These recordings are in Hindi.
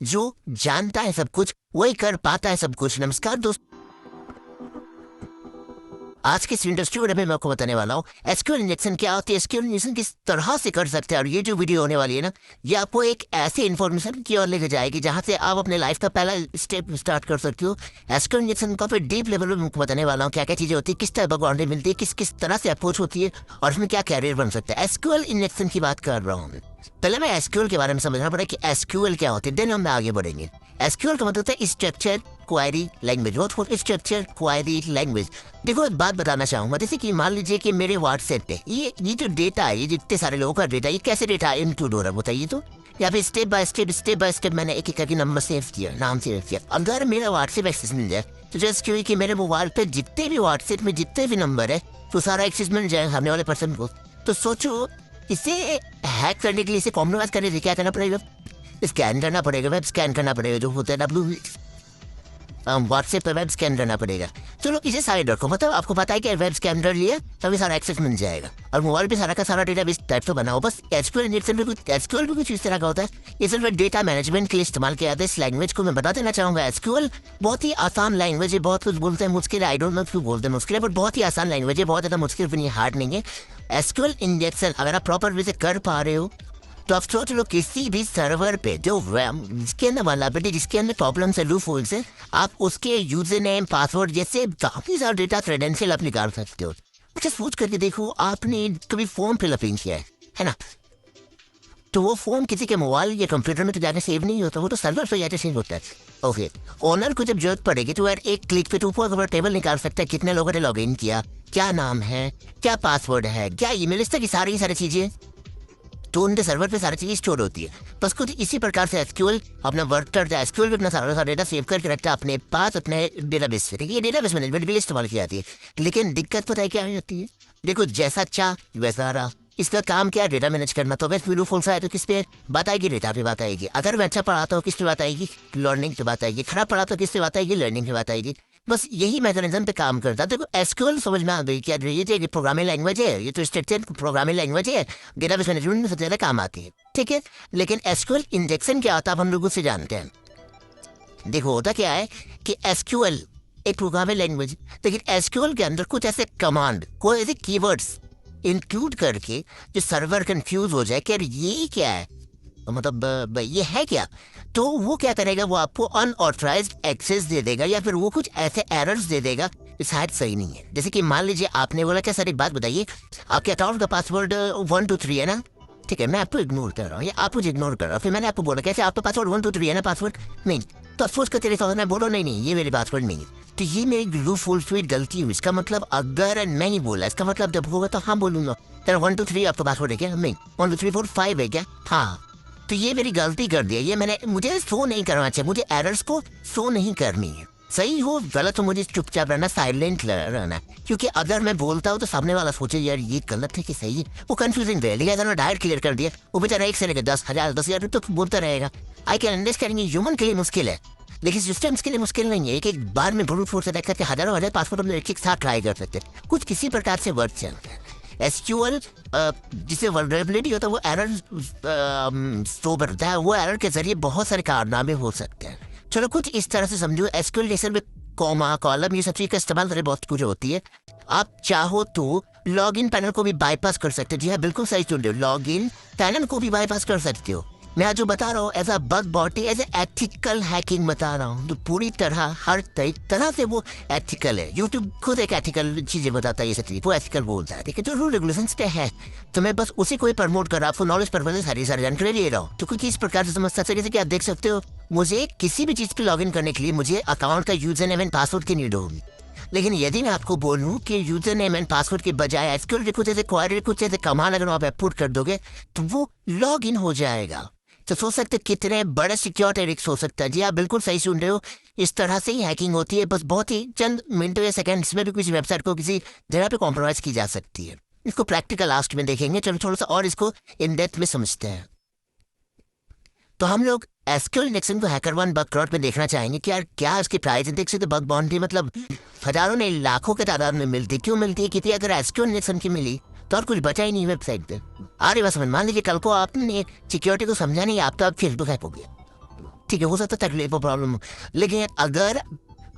जो जानता है सब कुछ वही कर पाता है सब कुछ। नमस्कार दोस्त, आज के इस इंडस्ट्री में मैं आपको बताने वाला हूँ एसक्यूएल इंजेक्शन क्या होती है, एसक्यूएल इंजेक्शन किस तरह से कर सकते हैं। और ये जो वीडियो होने वाली है ना, ये आपको एक ऐसी इन्फॉर्मेशन की ओर लेके जाएगी जहाँ से आप अपने लाइफ का पहला स्टेप स्टार्ट कर सकते हो। एसक्यूएल इंजेक्शन का फिर डीप लेवल में आपको बताने वाला हूँ क्या क्या चीजें होती है, किस तरह बाउंड्री मिलती है, किस किस तरह से अप्रोच होती है और इसमें क्या कैरियर बन सकता है। एसक्यूएल इंजेक्शन की बात कर रहा हूँ। पहले मैं एसक्यूएल के बारे में समझना पड़ा कि एसक्यूएल क्या होती है, देन हम आगे बढ़ेंगे। एसक्यूएल का मतलब होता है structure query language. What for structure query language. देखो एक बात बताना चाहूंगा, जैसे कि मान लीजिए कि मेरे व्हाट्सएप पे ये जो डेटा है, ये जितने सारे लोगों का डेटा, ये कैसे डेटा इंक्लूड हो रहा है बताइए तो। या फिर स्टेप बाय स्टेप मैंने एक एक करके नंबर सेव किया, नाम सेव किया। अगर मेरा व्हाट्सएप एक्सेस मिल जाए तो जस्ट क्योंकि कि मेरे मोबाइल पे जितने भी व्हाट्सएप में जितने भी नंबर है तो सारा एक्सेस मिल जाए सामने वाले पर्सन को। तो सोचो इसे हैक करने के लिए, इसे कॉम्प्रोमाइज करने के लिए क्या करना पड़ेगा, स्कैन करना पड़ेगा, वेब स्कैन करना पड़ेगा, जो होता है व्हाट्सएप पर वेब स्कैन करना पड़ेगा। चलो इसे साइड रखो, मतलब आपको पता है कि वेब स्कैन कर लिया तभी सारा एक्सेस मिल जाएगा और मोबाइल पे सारा का सारा डेटा बेस टाइप तो बनाओ। बस एसक्यूएल इंजेक्शन भी कुछ इस तरह का होता है। ये सिर्फ डेटा मैनेजमेंट के लिए इस्तेमाल किया जाता है। इस लैंग्वेज को मैं बता देना चाहूंगा, एसक्यूएल बहुत ही आसान लैंग्वेज है। बहुत कुछ बोलते हैं मुश्किल है, आई डोंट नो क्यों बोलते हैं मुश्किल है, बट बहुत ही आसान लैंग्वेज है, बहुत ज़्यादा मुश्किल भी नहीं, हार्ड नहीं है। एसक्यूएल इंजेक्शन अगर आप प्रॉपर वे से कर पा रहे हो तो आप सोच लो किसी भी सर्वर पे जो जिसके अंदर वालाबिलिटी, जिसके अंदर प्रॉब्लम है, लूप होल्स है, आप उसके यूजर नेम पासवर्ड जैसे काफी सारा डेटा क्रेडेंशियल आप निकाल सकते हो। अच्छा सोच करके देखो, आपने कभी फॉर्म फिलअप किया है ना, तो वो फॉर्म किसी के मोबाइल या कंप्यूटर में तो जाके सेव नहीं होता, वो तो सर्वर पे जाके सेव होता है। ओके, ओनर को जब जरूरत पड़ेगी तो यार एक क्लिक पे ऊपर टेबल निकाल सकता है कितने लोगों ने लॉग इन किया, क्या नाम है, क्या पासवर्ड है, क्या ईमेल, इस तरह की सारी चीजें तो उनके सर्वर पे सारी चीजें स्टोर होती है। बस खुद इसी प्रकार से एसक्यूएल अपना वर्क करता है। एसक्यूएल भी अपना सारा डेटा सेव करके रखता है अपने पास, अपने डेटाबेस पे। ये डेटाबेस मैनेजमेंट भी इस्तेमाल की जाती है, लेकिन दिक्कत पता है क्या होती है, देखो जैसा चाह वैसा रहा। इसका काम क्या है, डेटा मैनेज करना। तो अगर फ्लू फॉल्स आए तो किस पे बात आएगी, डेटा पे बात आएगी। अगर मैं अच्छा पढ़ाता हूँ किस पे बात आएगी, लर्निंग पे बात आएगी। खराब पढ़ाता हूँ किस पे बात आएगी, लर्निंग पे बात आएगी। बस यही मैकेनिज्म पे काम करता है। देखो एसक्यूएल समझ में आ गई क्या, ये प्रोग्रामिंग लैंग्वेज है, ये तो स्ट्रक्चर प्रोग्रामिंग लैंग्वेज है, डेटाबेस मैनेजमेंट में सबसे ज्यादा काम आती है, ठीक है। लेकिन एसक्यूएल इंजेक्शन क्या होता है हम लोगों से जानते हैं। देखो होता क्या है कि एसक्यूएल एक प्रोग्रामिंग लैंग्वेज, लेकिन एसक्यूएल के अंदर कुछ ऐसे कमांड, कोई ऐसे कीवर्ड्स इंक्लूड करके जो सर्वर कंफ्यूज हो जाए कि यार ये क्या है, मतलब ये है क्या, तो वो क्या करेगा, वो आपको अनऑथराइज्ड एक्सेस दे देगा या फिर वो कुछ ऐसे एरर्स दे देगा जो शायद सही नहीं है। जैसे कि मान लीजिए आपने बोला क्या सर एक बात बताइए, आपके अकाउंट का पासवर्ड 123 है ना, ठीक है मैं आपको इग्नोर कर रहा हूँ या आप मुझे इग्नोर कर रहा हूँ। फिर मैंने आपको बोला कैसे आपका पासवर्ड 123 है ना, पासवर्ड नहीं, तो अफसोस का तेरे साथ बोलो नहीं ये मेरे पासवर्ड नहीं है, तो ये मेरी लूप होल स्वीट गलती हुई। इसका मतलब अगर नहीं बोला, इसका मतलब जब होगा तो हाँ बोलूंगा। तेरा 123 आपका पासवर्ड है क्या, नहीं 12345 है क्या, हाँ, तो ये मेरी गलती कर दिया। ये मैंने, मुझे शो नहीं करना चाहिए, मुझे एरर्स को शो नहीं करनी है। सही हो गलत हो मुझे चुपचाप रहना, साइलेंट रहना, क्योंकि अगर मैं बोलता हूँ तो सामने वाला सोचे यार ये गलत है कि सही है, वो कंफ्यूजिंग रहे। लेकिन अगर मैं डायरेक्ट क्लियर कर दिया, वो बेचारा एक से लेकर 10,000 तो बोलता रहेगा। आई कैन अंडरस्टैंड, ह्यूमन के लिए मुश्किल है लेकिन सिस्टम्स के लिए मुश्किल नहीं है। एक बार में ब्रूट फोर्स अटैक करके हजारों पासवर्ड हम एक साथ ट्राई कर सकते हैं, कुछ किसी प्रकार से वर्क चलता है। एसक्यूएल जिसे वल्नरेबिलिटी होता है वो एरर स्टोर करता है, वो एरर के जरिए बहुत सारे कारनामे हो सकते हैं। चलो कुछ इस तरह से समझो, एसक्यूएल जैसे में कॉमा कॉलम ये सब चीज का इस्तेमाल करके बहुत कुछ होती है। आप चाहो तो लॉगिन पैनल को भी बाईपास कर सकते हो। जी हाँ बिल्कुल सही सुन रहे हो, लॉगिन पैनल को भी बाईपास कर सकते हो। मैं जो बता रहा हूँ as a bug bounty, as ethical hacking बता रहा हूँ, तो पूरी तरह हर तरह से वो एथिकल है। यूट्यूब खुद एक एथिकल चीजें बताता है, ये सब वो एथिकल बोलता है, ठीक है। जो रूल रेगुलेशंस पे है तो मैं बस उसी को ही प्रमोट कर रहा हूँ, आपको नॉलेज पर्पज से सारी जानकारी दे रहा हूँ। तो कुछ इस प्रकार से समझ सकते जैसे कि आप देख सकते हो, मुझे किसी भी चीज पे लॉग इन करने के लिए मुझे अकाउंट का यूजर नेम एंड पासवर्ड की नीड होगी। लेकिन यदि मैं आपको बोलूं कि यूजर नेम एंड पासवर्ड के बजाय एसक्यूएल कुछ ऐसे क्वेरी, कुछ ऐसे कमांड अगर आप इनपुट कर दोगे तो वो लॉग इन हो जाएगा। तो सोच सकते कितने बड़े सिक्योरिटी रिस्क हो सकता है। जी आप बिल्कुल सही सुन रहे हो, इस तरह से ही हैकिंग होती है। बस बहुत ही चंद मिनटों या सेकंड्स में भी किसी वेबसाइट को किसी जगह पे कॉम्प्रोमाइज की जा सकती है। इसको प्रैक्टिकल लास्ट में देखेंगे, चलो थोड़ा सा और इसको इन डेप्थ में समझते हैं। तो हम लोग एसक्यूएल इंजेक्शन को हैकर1 बग क्रॉट में देखना चाहेंगे कि यार क्या उसकी प्राइस देख सकते, बग बाउंड्री मतलब हजारों नहीं लाखों के तादाद में मिलती, क्यों मिलती है, कितनी अगर एसक्यूएल इंजेक्शन की मिली तो और कुछ बचा ही नहीं वेबसाइट पे। अरे बस मान लीजिए कल को आपने सिक्योरिटी को समझा नहीं, आप तो अब फेसबुक हैक हो गया, ठीक है, हो सकता है तकलीफ और प्रॉब्लम हो, लेकिन अगर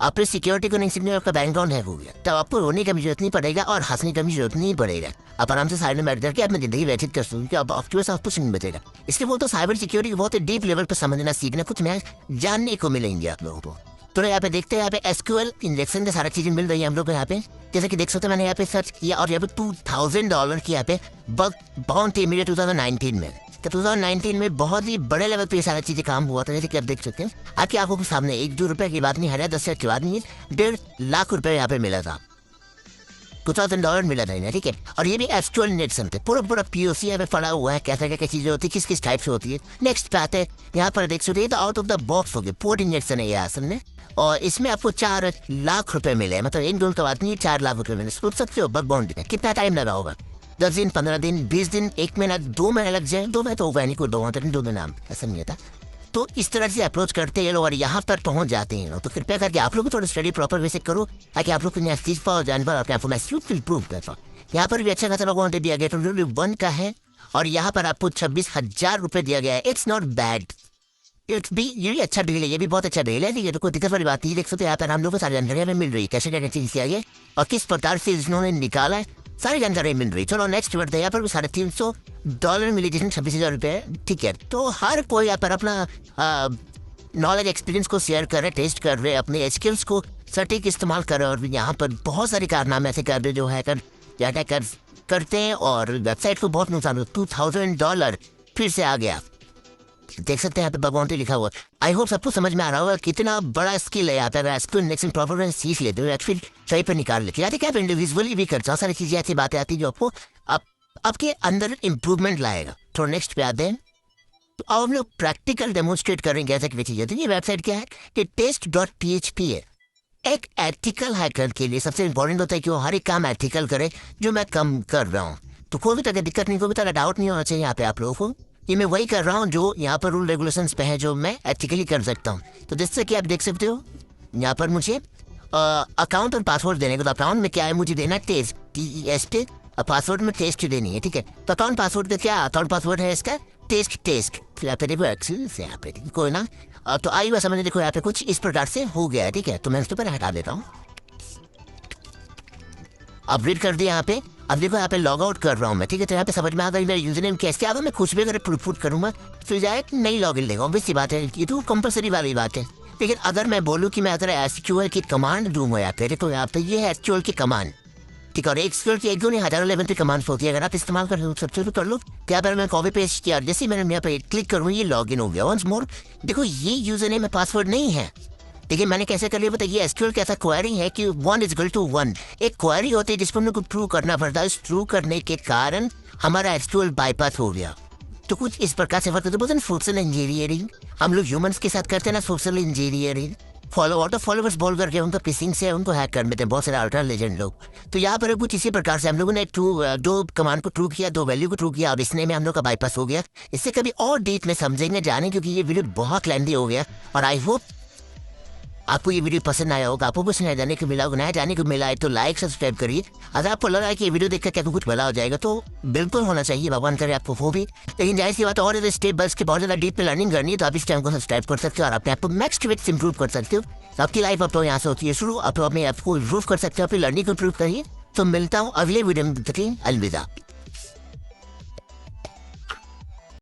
आपने सिक्योरिटी को नहीं सीखने आपका बैकग्राउंड है हो गया, तब आपको रोने का भी जरूरत नहीं पड़ेगा और हंसने का भी जरूरत नहीं पड़ेगा। आप आराम से साइड में बैठ करके अपनी जिंदगी व्यतीत कर सकते हो, आपके पास आप कुछ नहीं बचेगा। इसलिए बोलते तो साइबर सिक्योरिटी बहुत ही डीप लेवल पर समझना सीखना कुछ नया जानने को मिलेंगे आप लोगों को। तो यहाँ पे देखते हैं, यहाँ पे एसक्यूएल इंजेक्शन के सारा चीजें मिल रही है हम लोग को यहाँ पे। जैसे कि देख सकते हैं मैंने यहाँ पे सर्च किया और यहाँ पे $2000 की यहाँ पे बाउंटी मिले 2019 में। तो 2019 में बहुत ही बड़े लेवल पे सारी चीजें काम हुआ था, जैसे कि आप देख सकते हैं आपकी आंखों के सामने। 1-2 रुपए की बात नहीं है, 10 की बात नहीं है, 1.5 लाख रुपए यहाँ पे मिला था, $2000 मिला था इन्हें, ठीक है। और ये भी एसक्यूएल इंजेक्शन थे, पूरा POC यहाँ पे पड़ा हुआ है, कैसे क्या चीजें होती है, किस टाइप से होती है। नेक्स्ट बात है यहाँ पर देख सकते हैं, तो आउट ऑफ द बॉक्स हो गया पोर्ट इंजेक्शन है ये असल में, और इसमें आपको 4 लाख रुपए मिले, मतलब 1-2 तो बात नहीं, 4 लाख रुपए मिले। सोच सकते हो बाउंड्री में कितना टाइम लगा होगा, 10 दिन, 15 दिन, 20 दिन, 1 महीना, 2 महीने लग जाए। 2 महीने तो होगा नहीं, कोई 2 दिन नाम ऐसा नहीं था। तो इस तरह से अप्रोच करते हैं लोग और यहाँ पर पहुंच जाते हैं। तो कृपया करके आप लोग थोड़ा स्टडी प्रॉपर वे से करो, ताकि आप लोग को चीज पाओ जानवर और आपको मैं प्रूव करता हूँ। यहाँ पर भी अच्छा खासा लोगों ने दिया गया, तो 1 का है और यहाँ पर आपको 26,000 रुपए दिया गया है। इट्स नॉट बैड, इट्स भी ये भी अच्छा डील है, ये भी बहुत अच्छा डील है, ये तो कोई दिक्कत वाली बात नहीं। देख सकते हैं यहाँ पर हम लोग को सारी जानकारियाँ में मिल रही है, कैसे क्या चीज किया गया और किस प्रकार से इन्होंने निकाला है, सारी जानकारी मिल रही। चलो नेक्स्ट बढ़ते हैं। यहाँ पर भी $350 मिली, जिसमें 26,000 रुपये, ठीक है। तो हर कोई यहाँ पर अपना नॉलेज एक्सपीरियंस को शेयर कर रहे, टेस्ट कर रहे, अपने स्किल्स को सटीक इस्तेमाल कर रहे, और यहाँ पर बहुत सारे कारनामे ऐसे कर रहे जो है करते हैं और वेबसाइट को बहुत नुकसान हो। $2,000 फिर से आ गया, देख सकते हैं यहाँ पे भगवान लिखा हुआ। आई होप सबको समझ में आ रहा होगा कितना बड़ा स्किल है यहाँ पे। इसको नेक्स्ट प्रॉपर सीख लेते हो, फिर सही पर निकाल लेते हैं। क्या इंडिविजुअली भी करते सारी चीजें, ऐसी बातें आती जो आपको आपके अंदर इम्प्रूवमेंट लाएगा। तो नेक्स्ट पे आते हैं, तो अब हम लोग प्रैक्टिकल डेमोन्स्ट्रेट करेंगे ऐसा की चीजें। तो ये वेबसाइट क्या है कि test.php है। एक एथिकल हैकर के लिए सबसे इम्पोर्टेंट होता है कि वो हर एक काम एथिकल करे, जो मैं कम कर रहा हूँ। तो कोई भी तरह दिक्कत नहीं, कोई भी तरह डाउट नहीं होना चाहिए यहाँ पे आप लोगों को। ये मैं वही कर रहा हूँ जो यहाँ पर रूल रेगुलेशंस पे है, जो मैं एथिकली कर सकता हूँ। तो जैसे कि आप देख सकते हो यहाँ पर मुझे अकाउंट और पासवर्ड देने को, तो अकाउंट में क्या है मुझे देना टेस्ट, TEST, और पासवर्ड में टेस्ट देनी है, ठीक है। तो अकाउंट पासवर्ड का क्या, अकाउंट पासवर्ड है इसका टेस्ट। फिर यहाँ पे देखो यहाँ पे कोई ना, तो आई हुआ समझ, देखो यहाँ पे कुछ इस प्रकार से हो गया है, ठीक है। तो मैं उसके ऊपर हटा देता हूँ, अपडेट कर दिया यहाँ पे। अब देखो यहाँ पे लॉग आउट कर रहा हूँ मैं, ठीक है। तो यहाँ पे समझ में आ गई मेरा यूजर नेम कैसे आगा, मैं कुछ भी अगर पुट करूँगा तो जाए नई लॉग इन लेगा, ऑब्वियस सी बात है, ये तो कंपलसरी वाली बात है। लेकिन अगर मैं बोलूँ कि मैं अगर SQL की कमांड दूंगा यहाँ पे, तो यहाँ पे ये है SQL की कमांड, ठीक है। और SQL की 1-2 नहीं, हज़ारों लेवल की कमांड होती है, अगर आप इस्तेमाल कर सकते हो कर लो। क्या पर मैं कॉपी पेस्ट किया, जैसे मैंने यहाँ पे क्लिक करूँ ये लॉग इन हो गया। वंस मोर देखो ये यूजर नेम पासवर्ड नहीं है, देखिए मैंने कैसे कर लिया बताइए। SQL कैसा क्वेरी है कि 1 एक क्वेरी होती है जिसको हम लोग को ट्रू करना पड़ता है। इस ट्रू करने के कारण हमारा SQL बाईपास हो गया। तो कुछ इस प्रकार से वर्क होता है सोशल इंजीनियरिंग, हम लोग ह्यूमंस के साथ करते हैं ना सोशल इंजीनियरिंग। फॉलोअर्स बोल करके उनको पिसिंग से उनको हैक कर देते हैं बहुत सारे अल्ट्रा लेजेंड लोग। तो यहाँ पर कुछ इसी प्रकार से हम लोगों ने दो कमांड को ट्रू किया, 2 वैल्यू को ट्रू किया, और इसने में हम लोग का बाईपास हो गया। इससे कभी और डीप में समझेंगे जाने, क्योंकि ये वीडियो बहुत लेंथी हो गया। और आई होप आपको ये वीडियो पसंद आया होगा, आपको कुछ नया जाने को मिला होगा। नया जाने को मिला है तो लाइक सब्सक्राइब करिए। अगर आपको लगा है कि ये वीडियो देखकर क्या कुछ भला हो जाएगा तो बिल्कुल होना चाहिए, भगवान करे आपको वो भी। लेकिन जाहिर सी बात, और स्टेप बाय स्टेप बहुत ज़्यादा डीप में लर्निंग करनी है, तो आप इस टाइम को सब्सक्राइब कर सकते हो और अपने आपको मैक्स टू मैक्स इंप्रूव कर सकते हो। तो आपकी लाइफ अब तो यहाँ से होती है शुरू, अब तो अपने आपको इंप्रूव कर सकते हो, अपनी लर्निंग को इंप्रूव करिए। तो मिलता हूँ अगले वीडियो में, अलविदा।